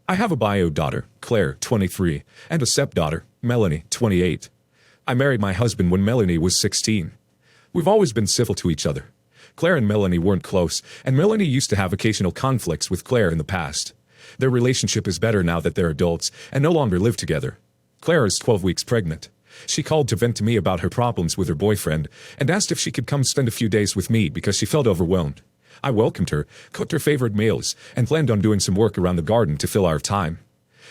I have a bio daughter, Claire, 23, and a stepdaughter, Melanie, 28. I married my husband when Melanie was 16. We've always been civil to each other. Claire and Melanie weren't close, and Melanie used to have occasional conflicts with Claire in the past. Their relationship is better now that they're adults and no longer live together. Claire is 12 weeks pregnant. She called to vent to me about her problems with her boyfriend and asked if she could come spend a few days with me because she felt overwhelmed. I welcomed her, cooked her favorite meals, and planned on doing some work around the garden to fill our time.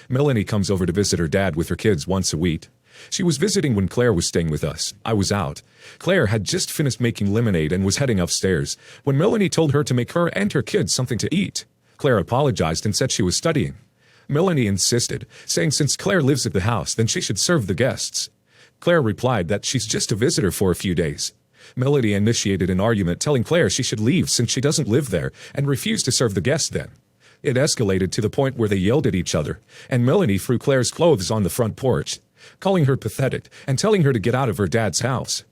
Melanie comes over to visit her dad with her kids once a week. She was visiting when Claire was staying with us. I was out. Claire had just finished making lemonade and was heading upstairs when Melanie told her to make her and her kids something to eat. Claire apologized and said she was studying. Melanie insisted, saying since Claire lives at the house, then she should serve the guests. Claire replied that she's just a visitor for a few days. Melanie initiated an argument telling Claire she should leave since she doesn't live there and refused to serve the guests then. It escalated to the point where they yelled at each other, and Melanie threw Claire's clothes on the front porch, calling her pathetic and telling her to get out of her dad's house.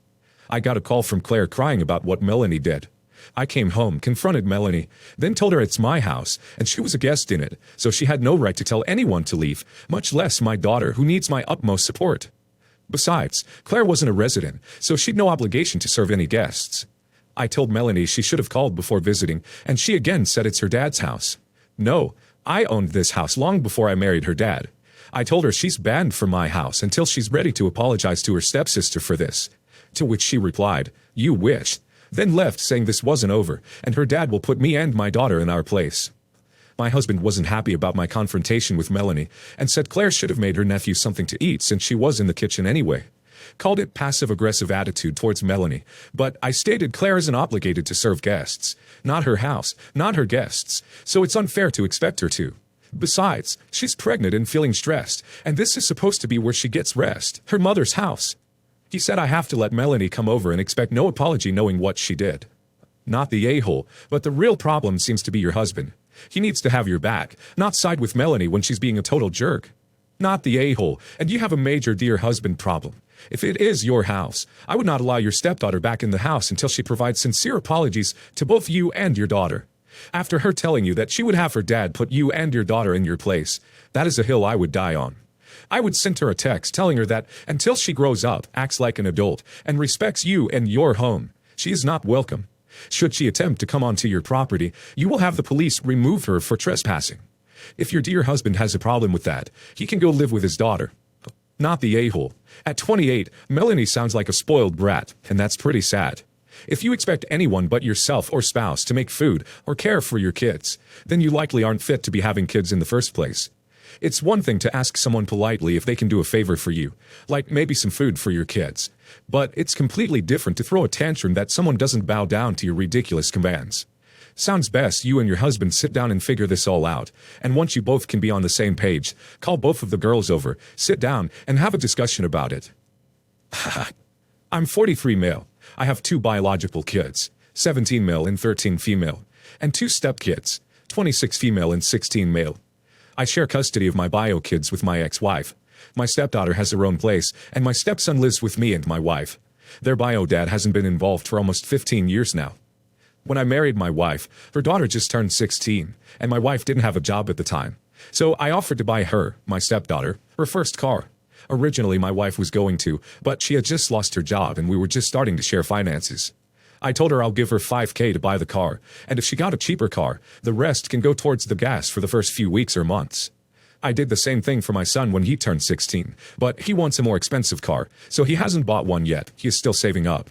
I got a call from Claire crying about what Melanie did. I came home, confronted Melanie, then told her it's my house, and she was a guest in it, so she had no right to tell anyone to leave, much less my daughter, who needs my utmost support. Besides, Claire wasn't a resident, so she'd no obligation to serve any guests. I told Melanie she should have called before visiting, and she again said it's her dad's house. No, I owned this house long before I married her dad. I told her she's banned from my house until she's ready to apologize to her stepsister for this. To which she replied, "You wish," then left saying this wasn't over, and her dad will put me and my daughter in our place. My husband wasn't happy about my confrontation with Melanie and said Claire should have made her nephew something to eat since she was in the kitchen anyway. Called it passive-aggressive attitude towards Melanie, but I stated Claire isn't obligated to serve guests. Not her house, not her guests, so it's unfair to expect her to. Besides, she's pregnant and feeling stressed, and this is supposed to be where she gets rest, her mother's house. He said I have to let Melanie come over and expect no apology knowing what she did. Not the a-hole, but the real problem seems to be your husband. He needs to have your back, not side with Melanie when she's being a total jerk. Not the a-hole, and you have a major dear husband problem. If it is your house, I would not allow your stepdaughter back in the house until she provides sincere apologies to both you and your daughter. After her telling you that she would have her dad put you and your daughter in your place, that is a hill I would die on. I would send her a text telling her that until she grows up, acts like an adult, and respects you and your home, she is not welcome. Should she attempt to come onto your property, you will have the police remove her for trespassing. If your dear husband has a problem with that, he can go live with his daughter. Not the a-hole. At 28, Melanie sounds like a spoiled brat, and that's pretty sad. If you expect anyone but yourself or spouse to make food or care for your kids, then you likely aren't fit to be having kids in the first place. It's one thing to ask someone politely if they can do a favor for you, like maybe some food for your kids. But it's completely different to throw a tantrum that someone doesn't bow down to your ridiculous commands. Sounds best you and your husband sit down and figure this all out, and once you both can be on the same page, call both of the girls over, sit down, and have a discussion about it. I'm 43 male. I have 2 biological kids, 17 male and 13 female, and 2 stepkids, 26 female and 16 male. I share custody of my bio kids with my ex-wife. My stepdaughter has her own place, and my stepson lives with me and my wife. Their bio dad hasn't been involved for almost 15 years now. When I married my wife, her daughter just turned 16, and my wife didn't have a job at the time. So I offered to buy her, my stepdaughter, her first car. Originally my wife was going to, but she had just lost her job and we were just starting to share finances. I told her I'll give her $5,000 to buy the car, and if she got a cheaper car, the rest can go towards the gas for the first few weeks or months. I did the same thing for my son when he turned 16, but he wants a more expensive car, so he hasn't bought one yet. He is still saving up.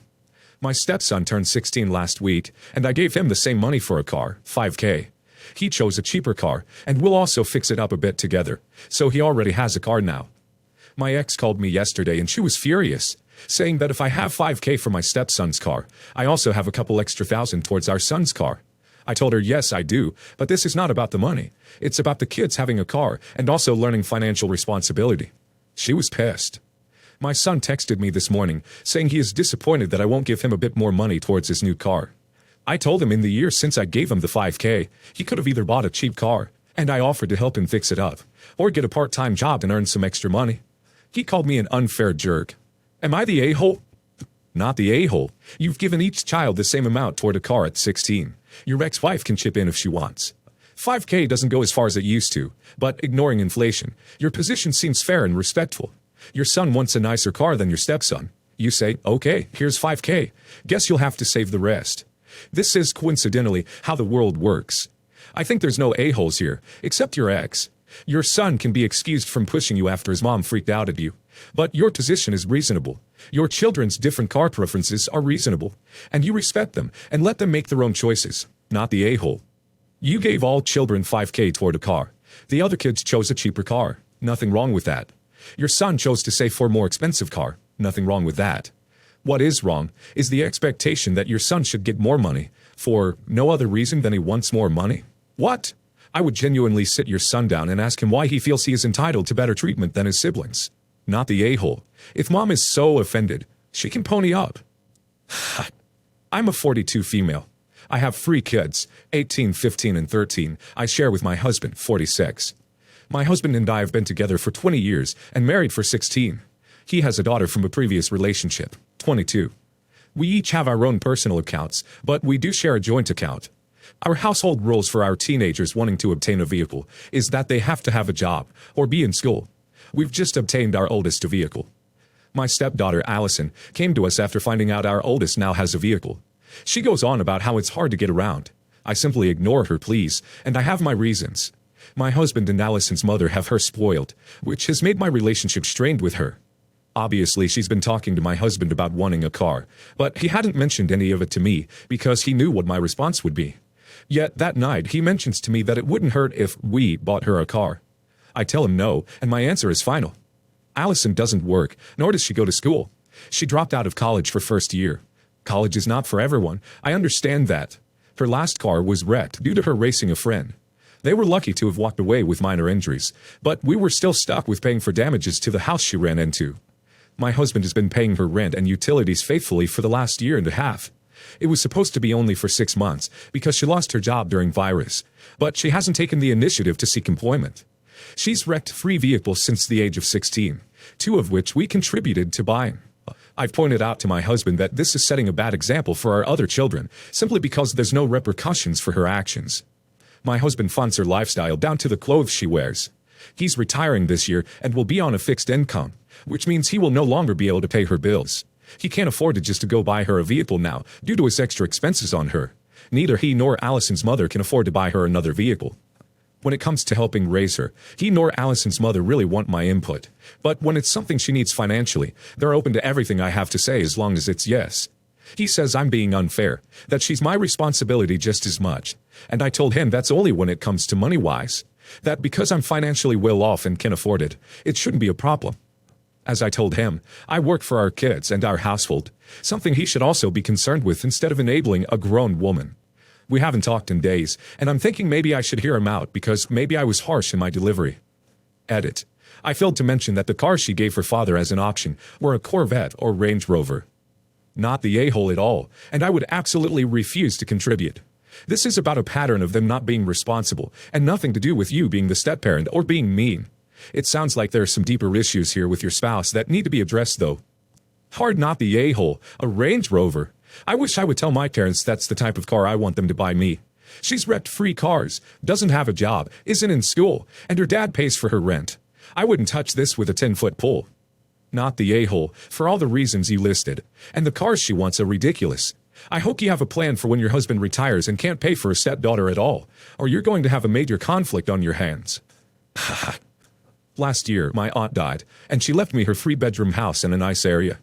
My stepson turned 16 last week, and I gave him the same money for a car, $5,000. He chose a cheaper car, and we'll also fix it up a bit together, so he already has a car now. My ex called me yesterday and she was furious, saying that if I have $5,000 for my stepson's car, I also have a couple extra thousand towards our son's car. I told her yes, I do, but this is not about the money. It's about the kids having a car and also learning financial responsibility. She was pissed. My son texted me this morning, saying he is disappointed that I won't give him a bit more money towards his new car. I told him in the year since I gave him the $5,000, he could have either bought a cheap car, and I offered to help him fix it up, or get a part-time job and earn some extra money. He called me an unfair jerk. Am I the a-hole? Not the a-hole. You've given each child the same amount toward a car at 16. Your ex-wife can chip in if she wants. 5K doesn't go as far as it used to, but ignoring inflation, your position seems fair and respectful. Your son wants a nicer car than your stepson. You say, okay, here's 5K. Guess you'll have to save the rest. This is coincidentally how the world works. I think there's no a-holes here, except your ex. Your son can be excused from pushing you after his mom freaked out at you. But your position is reasonable. Your children's different car preferences are reasonable. And you respect them and let them make their own choices, not the a-hole. You gave all children 5K toward a car. The other kids chose a cheaper car. Nothing wrong with that. Your son chose to save for a more expensive car. Nothing wrong with that. What is wrong is the expectation that your son should get more money for no other reason than he wants more money. What? I would genuinely sit your son down and ask him why he feels he is entitled to better treatment than his siblings. Not the a-hole. If mom is so offended, she can pony up. I'm a 42 female. I have 3 kids, 18, 15, and 13. I share with my husband, 46. My husband and I have been together for 20 years and married for 16. He has a daughter from a previous relationship, 22. We each have our own personal accounts, but we do share a joint account. Our household rules for our teenagers wanting to obtain a vehicle is that they have to have a job or be in school. We've just obtained our oldest a vehicle. My stepdaughter, Allison, came to us after finding out our oldest now has a vehicle. She goes on about how it's hard to get around. I simply ignore her pleas, and I have my reasons. My husband and Allison's mother have her spoiled, which has made my relationship strained with her. Obviously, she's been talking to my husband about wanting a car, but he hadn't mentioned any of it to me because he knew what my response would be. Yet that night, he mentions to me that it wouldn't hurt if we bought her a car. I tell him no, and my answer is final. Allison doesn't work, nor does she go to school. She dropped out of college for first year. College is not for everyone. I understand that. Her last car was wrecked due to her racing a friend. They were lucky to have walked away with minor injuries, but we were still stuck with paying for damages to the house she ran into. My husband has been paying her rent and utilities faithfully for the last year and a half. It was supposed to be only for 6 months because she lost her job during virus, but she hasn't taken the initiative to seek employment. She's wrecked 3 vehicles since the age of 16, 2 of which we contributed to buying. I've pointed out to my husband that this is setting a bad example for our other children, simply because there's no repercussions for her actions. My husband funds her lifestyle down to the clothes she wears. He's retiring this year and will be on a fixed income, which means he will no longer be able to pay her bills. He can't afford to just to go buy her a vehicle now due to his extra expenses on her. Neither he nor Allison's mother can afford to buy her another vehicle. When it comes to helping raise her, he nor Allison's mother really want my input. But when it's something she needs financially, they're open to everything I have to say as long as it's yes. He says I'm being unfair, that she's my responsibility just as much. And I told him that's only when it comes to money-wise. That because I'm financially well off and can afford it, it shouldn't be a problem. As I told him, I work for our kids and our household, something he should also be concerned with instead of enabling a grown woman. We haven't talked in days, and I'm thinking maybe I should hear him out because maybe I was harsh in my delivery. Edit. I failed to mention that the cars she gave her father as an option were a Corvette or Range Rover. Not the a-hole at all, and I would absolutely refuse to contribute. This is about a pattern of them not being responsible, and nothing to do with you being the step-parent or being mean. It sounds like there are some deeper issues here with your spouse that need to be addressed, though. Hard not the a-hole, a Range Rover. I wish I would tell my parents that's the type of car I want them to buy me. She's wrecked 3 cars, doesn't have a job, isn't in school, and her dad pays for her rent. I wouldn't touch this with a 10-foot pole. Not the a-hole, for all the reasons you listed. And the cars she wants are ridiculous. I hope you have a plan for when your husband retires and can't pay for a stepdaughter at all, or you're going to have a major conflict on your hands. Last year, my aunt died, and she left me her 3-bedroom house in a nice area.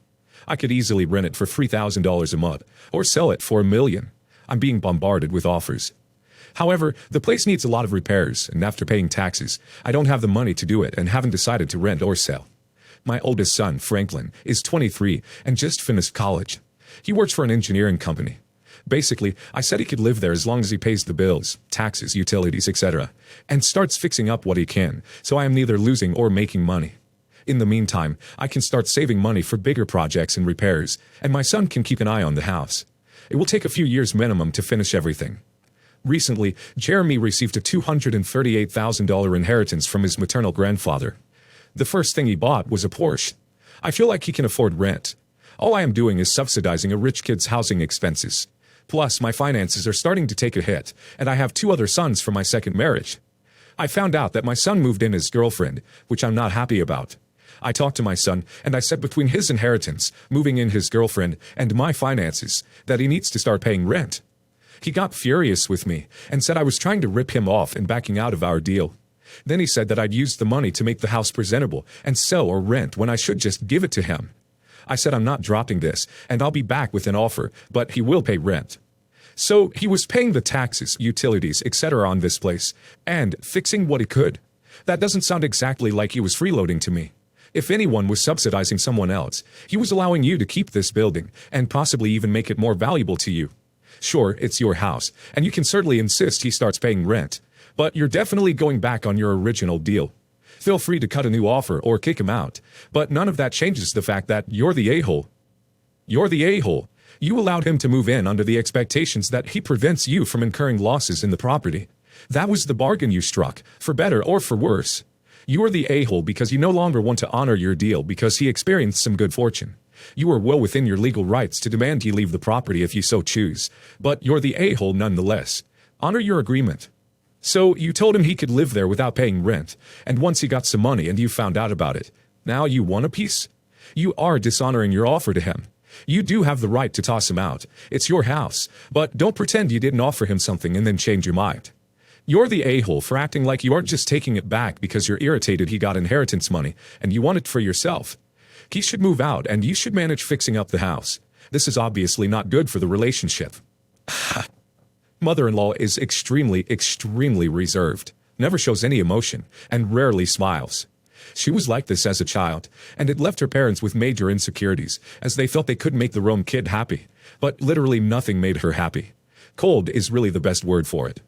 I could easily rent it for $3,000 a month, or sell it for $1 million. I'm being bombarded with offers. However, the place needs a lot of repairs, and after paying taxes, I don't have the money to do it and haven't decided to rent or sell. My oldest son, Franklin, is 23 and just finished college. He works for an engineering company. Basically, I said he could live there as long as he pays the bills, taxes, utilities, etc., and starts fixing up what he can, so I am neither losing or making money. In the meantime, I can start saving money for bigger projects and repairs, and my son can keep an eye on the house. It will take a few years minimum to finish everything. Recently, Jeremy received a $238,000 inheritance from his maternal grandfather. The first thing he bought was a Porsche. I feel like he can afford rent. All I am doing is subsidizing a rich kid's housing expenses. Plus, my finances are starting to take a hit, and I have two other sons from my second marriage. I found out that my son moved in his girlfriend, which I'm not happy about. I talked to my son, and I said between his inheritance, moving in his girlfriend, and my finances, that he needs to start paying rent. He got furious with me and said I was trying to rip him off and backing out of our deal. Then he said that I'd used the money to make the house presentable and sell or rent when I should just give it to him. I said I'm not dropping this, and I'll be back with an offer, but he will pay rent. So he was paying the taxes, utilities, etc. on this place, and fixing what he could. That doesn't sound exactly like he was freeloading to me. If anyone was subsidizing someone else, he was allowing you to keep this building, and possibly even make it more valuable to you. Sure, it's your house, and you can certainly insist he starts paying rent, but you're definitely going back on your original deal. Feel free to cut a new offer or kick him out, but none of that changes the fact that you're the a-hole. You're the a-hole. You allowed him to move in under the expectations that he prevents you from incurring losses in the property. That was the bargain you struck, for better or for worse. You are the a-hole because you no longer want to honor your deal because he experienced some good fortune. You are well within your legal rights to demand he leave the property if you so choose, but you're the a-hole nonetheless. Honor your agreement. So you told him he could live there without paying rent, and once he got some money and you found out about it, now you want a piece? You are dishonoring your offer to him. You do have the right to toss him out. It's your house, but don't pretend you didn't offer him something and then change your mind. You're the a-hole for acting like you aren't just taking it back because you're irritated he got inheritance money and you want it for yourself. He should move out and you should manage fixing up the house. This is obviously not good for the relationship. Mother-in-law is extremely reserved, never shows any emotion, and rarely smiles. She was like this as a child, and it left her parents with major insecurities, as they felt they couldn't make their own kid happy. But literally nothing made her happy. Cold is really the best word for it.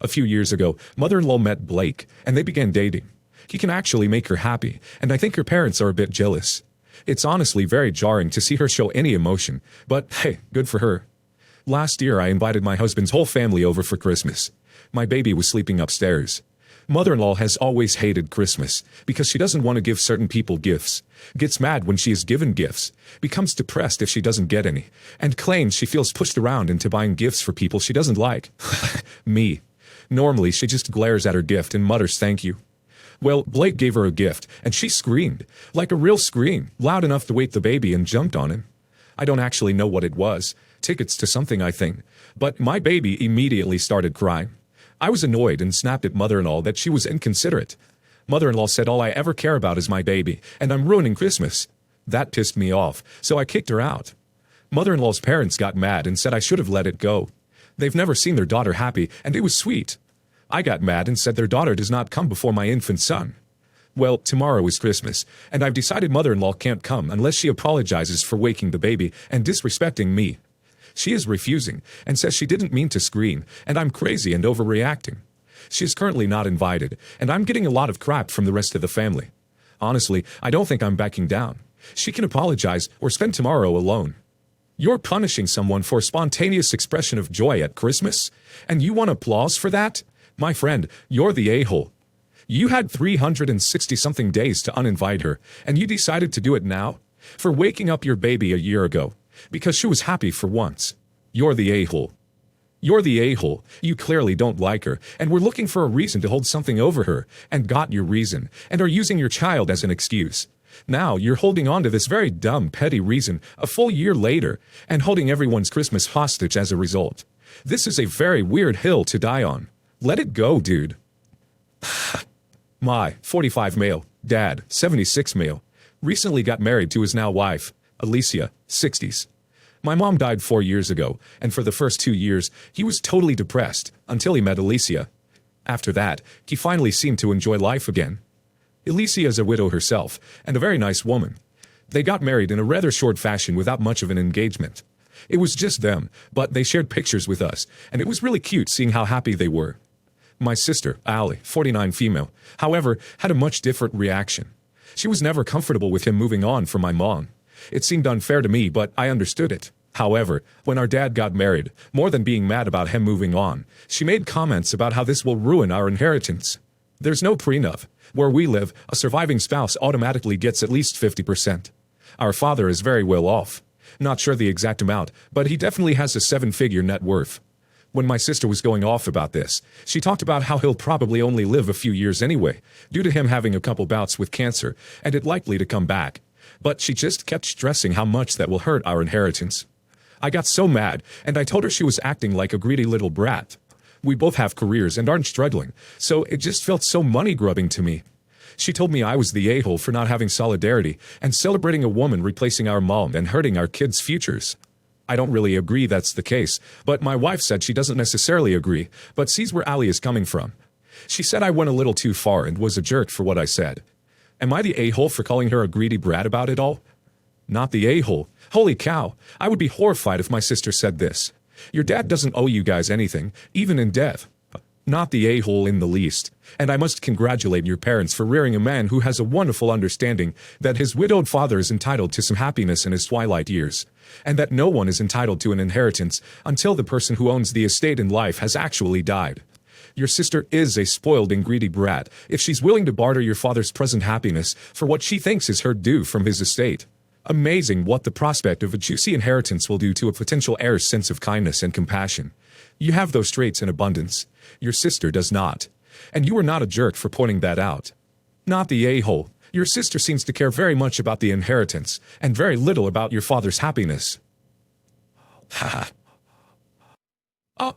A few years ago, mother-in-law met Blake, and they began dating. He can actually make her happy, and I think her parents are a bit jealous. It's honestly very jarring to see her show any emotion, but hey, good for her. Last year I invited my husband's whole family over for Christmas. My baby was sleeping upstairs. Mother-in-law has always hated Christmas because she doesn't want to give certain people gifts, gets mad when she is given gifts, becomes depressed if she doesn't get any, and claims she feels pushed around into buying gifts for people she doesn't like. Me. Normally she just glares at her gift and mutters thank you. Well, Blake gave her a gift, and she screamed, like a real scream, loud enough to wake the baby and jumped on him. I don't actually know what it was. Tickets to something, I think. But my baby immediately started crying. I was annoyed and snapped at mother-in-law that she was inconsiderate. Mother-in-law said all I ever care about is my baby, and I'm ruining Christmas. That pissed me off, so I kicked her out. Mother-in-law's parents got mad and said I should have let it go. They've never seen their daughter happy, and it was sweet. I got mad and said their daughter does not come before my infant son. Well, tomorrow is Christmas, and I've decided mother-in-law can't come unless she apologizes for waking the baby and disrespecting me. She is refusing and says she didn't mean to scream, and I'm crazy and overreacting. She is currently not invited, and I'm getting a lot of crap from the rest of the family. Honestly, I don't think I'm backing down. She can apologize or spend tomorrow alone. You're punishing someone for a spontaneous expression of joy at Christmas, and you want applause for that? My friend, you're the a-hole. You had 360-something days to uninvite her, and you decided to do it now? For waking up your baby a year ago, because she was happy for once. You're the a-hole. You're the a-hole. You clearly don't like her, and were looking for a reason to hold something over her, and got your reason, and are using your child as an excuse. Now you're holding on to this very dumb, petty reason a full year later, and holding everyone's Christmas hostage as a result. This is a very weird hill to die on. Let it go, dude. My 45 male, dad, 76 male, recently got married to his now wife, Alicia, 60s. My mom died 4 years ago, and for the first 2 years, he was totally depressed until he met Alicia. After that, he finally seemed to enjoy life again. Alicia is a widow herself, and a very nice woman. They got married in a rather short fashion without much of an engagement. It was just them, but they shared pictures with us, and it was really cute seeing how happy they were. My sister, Allie, 49 female, however, had a much different reaction. She was never comfortable with him moving on from my mom. It seemed unfair to me, but I understood it. However, when our dad got married, more than being mad about him moving on, she made comments about how this will ruin our inheritance. There's no prenup. Where we live, a surviving spouse automatically gets at least 50%. Our father is very well off. Not sure the exact amount, but he definitely has a seven-figure net worth. When my sister was going off about this, she talked about how he'll probably only live a few years anyway, due to him having a couple bouts with cancer, and it likely to come back. But she just kept stressing how much that will hurt our inheritance. I got so mad, and I told her she was acting like a greedy little brat. We both have careers and aren't struggling, so it just felt so money-grubbing to me. She told me I was the a-hole for not having solidarity and celebrating a woman replacing our mom and hurting our kids' futures. I don't really agree that's the case, but my wife said she doesn't necessarily agree, but sees where Ali is coming from. She said I went a little too far and was a jerk for what I said. Am I the a-hole for calling her a greedy brat about it all? Not the a-hole. Holy cow, I would be horrified if my sister said this. Your dad doesn't owe you guys anything, even in death. Not the a-hole in the least. And I must congratulate your parents for rearing a man who has a wonderful understanding that his widowed father is entitled to some happiness in his twilight years, and that no one is entitled to an inheritance until the person who owns the estate in life has actually died. Your sister is a spoiled and greedy brat if she's willing to barter your father's present happiness for what she thinks is her due from his estate. Amazing what the prospect of a juicy inheritance will do to a potential heir's sense of kindness and compassion. You have those traits in abundance. Your sister does not. And you are not a jerk for pointing that out. Not the a-hole. Your sister seems to care very much about the inheritance, and very little about your father's happiness. Ha ha.